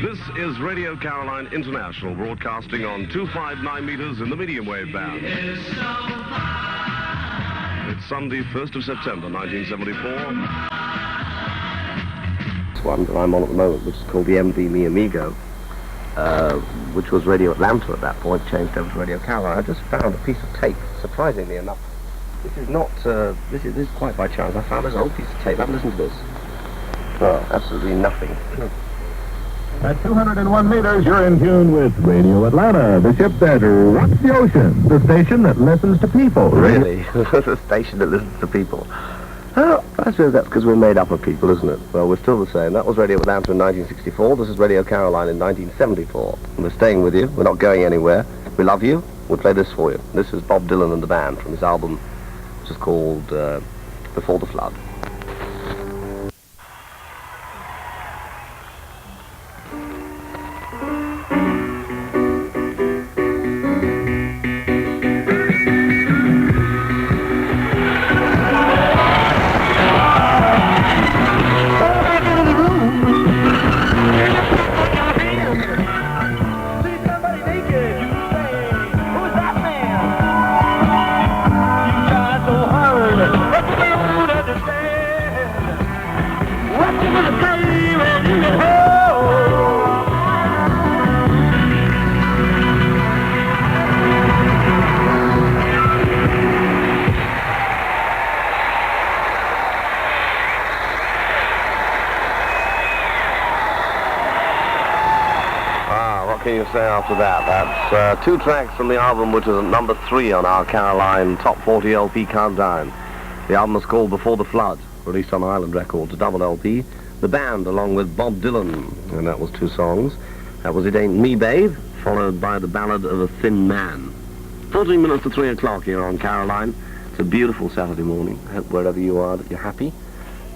This is Radio Caroline International, broadcasting on 259 meters in the medium wave band. It's Sunday, 1st of September, 1974. This one that I'm on at the moment, which is called the MV Mi Amigo, which was Radio Atlanta at that point, changed over to Radio Caroline. I just found a piece of tape, surprisingly enough. This is not, this is quite by chance. I found this old piece of tape. Have a listen to this. Oh, absolutely nothing. At 201 meters, you're in tune with Radio Atlanta, the ship that rocks the ocean, the station that listens to people. Really? The station that listens to people. Oh, I suppose that's because we're made up of people, isn't it? Well, we're still the same. That was Radio Atlanta in 1964. This is Radio Caroline in 1974. And we're staying with you. We're not going anywhere. We love you. We'll play this for you. This is Bob Dylan and the band from his album, which is called Before the Flood. What can you say after that? That's two tracks from the album, which is at number 3 on our Caroline Top 40 LP countdown. The album is called Before the Flood, released on Island Records, a double LP. The band, along with Bob Dylan, and that was 2 songs. That was It Ain't Me, Babe, followed by The Ballad of a Thin Man. 14 minutes to 3 o'clock here on Caroline. It's a beautiful Saturday morning. I hope wherever you are that you're happy.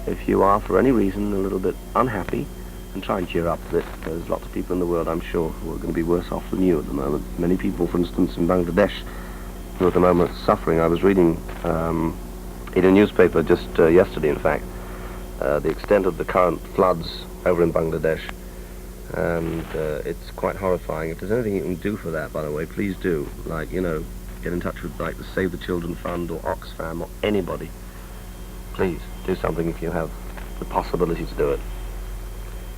If you are, for any reason, a little bit unhappy, and try and cheer up a bit. There's lots of people in the world, I'm sure, who are going to be worse off than you at the moment. Many people, for instance, in Bangladesh, who at the moment are suffering. I was reading in a newspaper just yesterday, in fact, the extent of the current floods over in Bangladesh. And it's quite horrifying. If there's anything you can do for that, by the way, please do. Like, you know, get in touch with, like, the Save the Children Fund or Oxfam or anybody. Please, do something if you have the possibility to do it.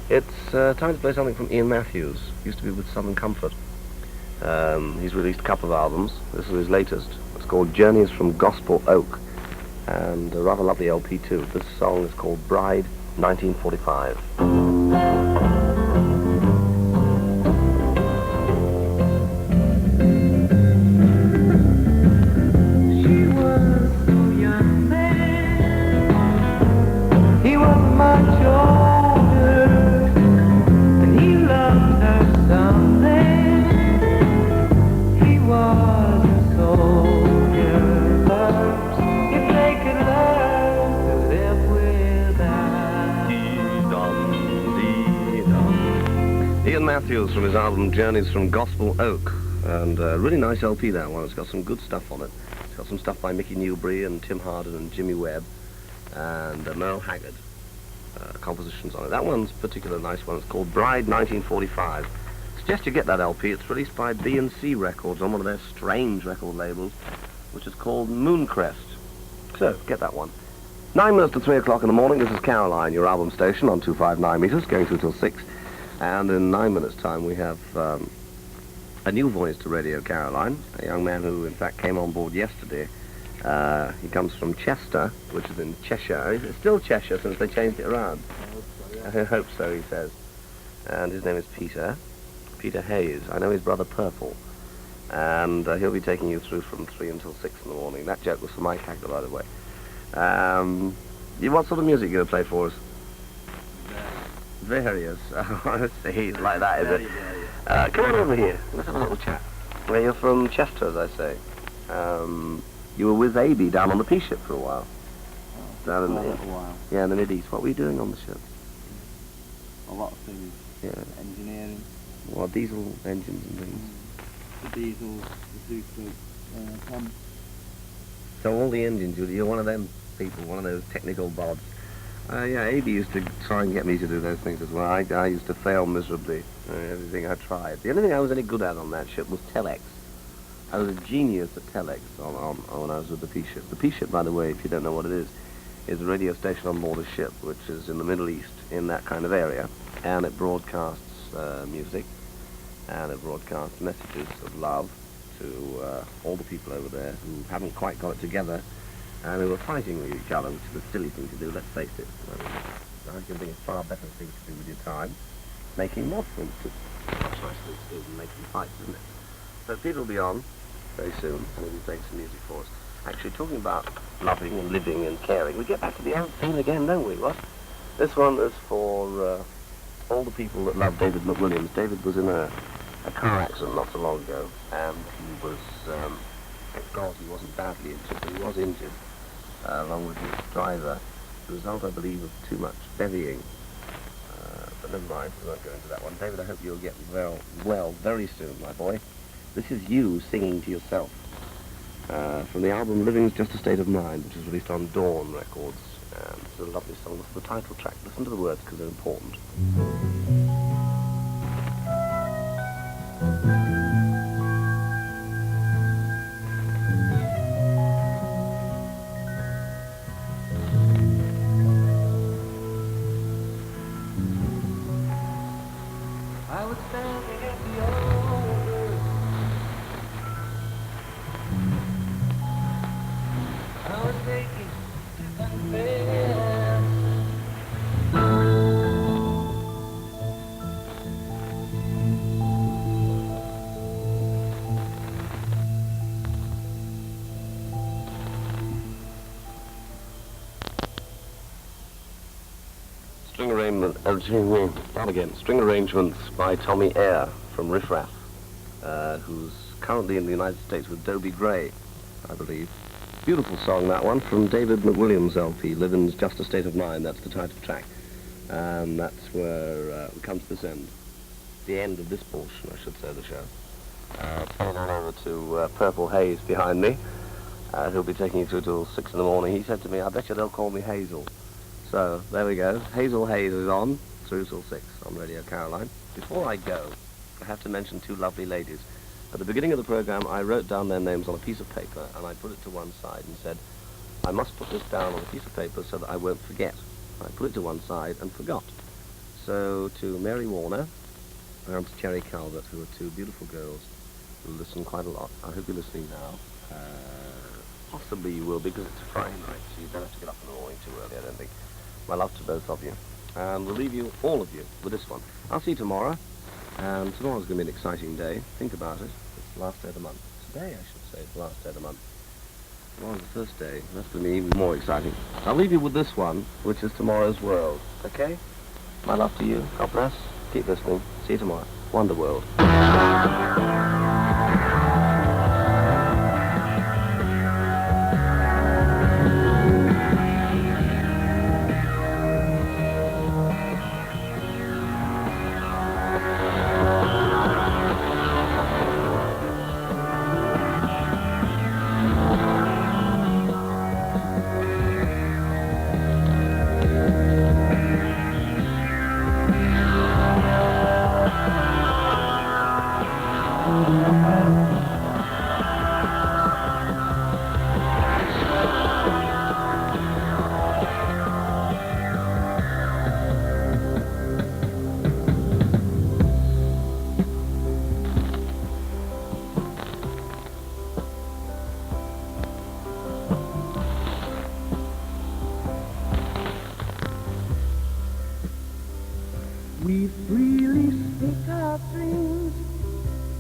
It's time to play something from Ian Matthews. Used to be with Southern Comfort. He's released a couple of albums. This is his latest. It's called Journeys from Gospel Oak, and a rather lovely LP too. This song is called Bride 1945. She was so young then. He was much older. Ian Matthews from his album Journeys from Gospel Oak, and a really nice LP, that one. It's got some good stuff on it. It's got some stuff by Mickey Newbury and Tim Hardin and Jimmy Webb and Merle Haggard compositions on it. That one's a particular nice one. It's called Bride 1945. I suggest you get that LP. It's released by B&C Records on one of their strange record labels, which is called Mooncrest. So, get that one. 9 minutes to 3 o'clock in the morning. This is Caroline, your album station on 259 meters, going through till 6. And in 9 minutes' time, we have a new voice to Radio Caroline, a young man who, in fact, came on board yesterday. He comes from Chester, which is in Cheshire. It's still Cheshire since they changed it around. I hope so, he says. And his name is Peter Hayes. I know his brother Purple. And he'll be taking you through from 3 until 6 in the morning. That joke was for Mike Hagler, by the way. What sort of music are you going to play for us? Various. I see, like that, is it? Come on over here. Let's have a little chat. Well, you're from Chester, as I say. You were with A.B. down on the P ship for a while. Down in the yeah, in the Mid-East. What were you doing on the ship? A lot of things. Yeah. Engineering. Well, diesel engines and things. The diesels, the super pumps. So all the engines, you're one of them people, one of those technical bods. Yeah, Adi used to try and get me to do those things as well. I used to fail miserably. Everything I tried. The only thing I was any good at on that ship was telex. I was a genius at telex when I was with the P-ship. The P-ship, by the way, if you don't know what it is a radio station on board a ship, which is in the Middle East, in that kind of area, and it broadcasts music, and it broadcasts messages of love to all the people over there who haven't quite got it together, and who are fighting with each other, which is a silly thing to do, let's face it. I can think of far better things to do with your time. Making love, for instance. Much nicer thing to do than making fights, isn't it? So Peter will be on very soon, and he'll be playing some music for us. Actually, talking about loving and living and caring, we get back to the old theme again, don't we? What? This one is for all the people that love David McWilliams. David was in a car accident not so long ago, and he was, thank God he wasn't badly injured, but he was injured, along with his driver. The result, I believe, of too much bevying. But never mind, we won't go into that one. David, I hope you'll get well very soon, my boy. This is you singing to yourself. From the album Living's Just a State of Mind, which was released on Dawn Records. It's a lovely song. This is the title track. Listen to the words because they're important. I was standing at the altar. I was taking to confess. String arrangements by Tommy Eyre from Riff Raff, who's currently in the United States with Dobie Gray, I believe. Beautiful song, that one, from David McWilliams' LP, Living's Just a State of Mind. That's the title track. And that's where we come to this end. The end of this portion, I should say, of the show. Turning on over to Purple Haze behind me, who'll be taking you through till 6 in the morning. He said to me, I bet you they'll call me Hazel. So, there we go. Hazel Hayes is on, through till 6 on Radio Caroline. Before I go, I have to mention two lovely ladies. At the beginning of the program, I wrote down their names on a piece of paper, and I put it to one side and said, I must put this down on a piece of paper so that I won't forget. I put it to one side and forgot. So, to Mary Warner and to Cherry Calvert, who are two beautiful girls who listen quite a lot. I hope you're listening now. Possibly you will, because it's a Friday night, so you don't have to get up in the morning too early, I don't think. My love to both of you. And we'll leave you, all of you, with this one. I'll see you tomorrow. And tomorrow's going to be an exciting day. Think about it. It's the last day of the month. Today, I should say, it's the last day of the month. Tomorrow's the first day. That's going to be even more exciting. I'll leave you with this one, which is Tomorrow's World. Okay? My love to you. God bless. Keep listening. See you tomorrow. Wonder World. We freely speak our dreams.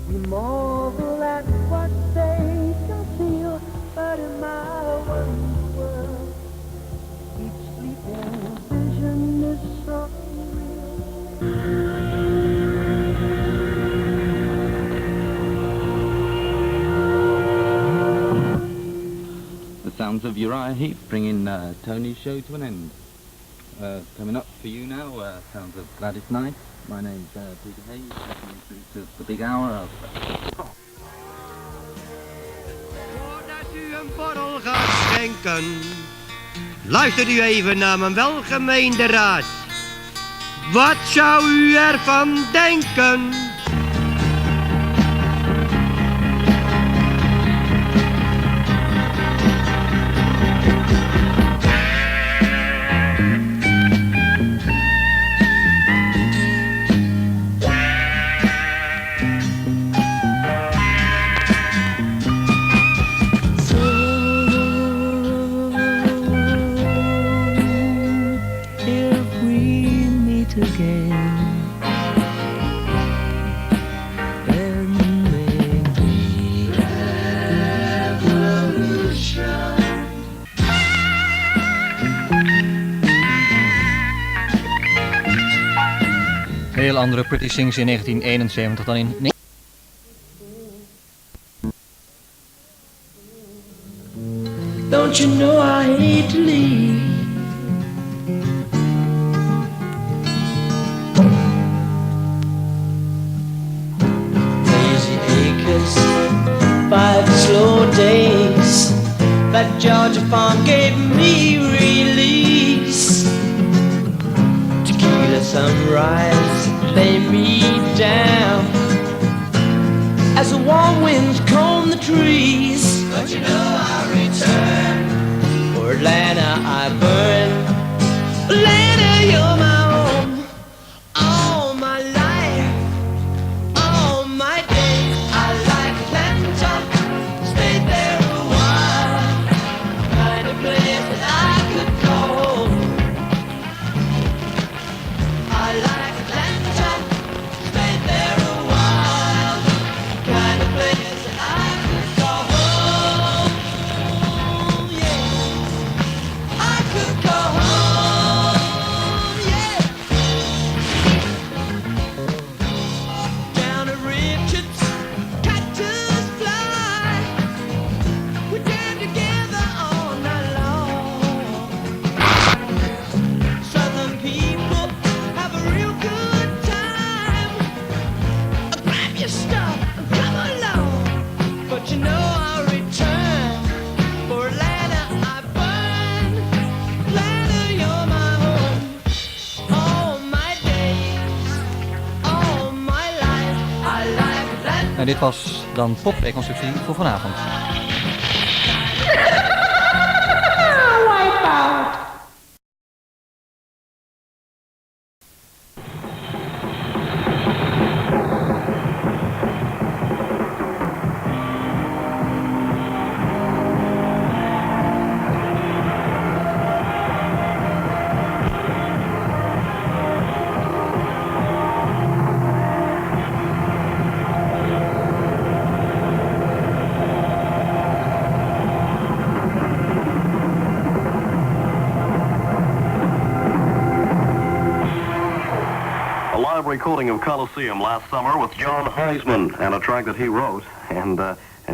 We marvel at what they conceal. But in my wonderful world, each sleeping vision is so real. The sounds of Uriah Heep bringing Tony's show to an end. Coming up for you now, sounds of Gladys Knight. My name's Peter Hayes, listening to the big hour of... Voordat u een borrel gaat schenken, Luistert u even naar mijn welgemeenderaad. Wat zou u ervan denken? Heel andere Pretty Things in 1971 dan in... Don't you know I hate to leave? Lazy acres, 5 slow days. That Georgia farm gave me release. Tequila sunrise, lay me down as the warm winds comb the trees. But you know I return. For Atlanta I burn. Atlanta, you're my home. All my life, all my days. I like Atlanta. Stayed there a while. Kind of place that I could call home. I like Atlanta. Stayed there a while. Kind of place that I could call home. Yeah, I could call home. Yeah. Down at Richards, cactus fly. We jam together all night long. Southern people have a real good time. Grab your stuff and come along. But you know I'll return. For Atlanta I burn. Atlanta, you're my home. All my days, all my life. I like Atlanta. En dit was dan Pop-reconstructie voor vanavond. A live recording of Coliseum last summer with John Heisman and a track that he wrote and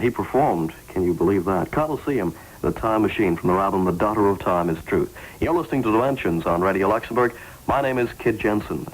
he performed. Can you believe that? Coliseum, the Time Machine from their album The Daughter of Time is Truth. You're listening to Dimensions on Radio Luxembourg. My name is Kid Jensen.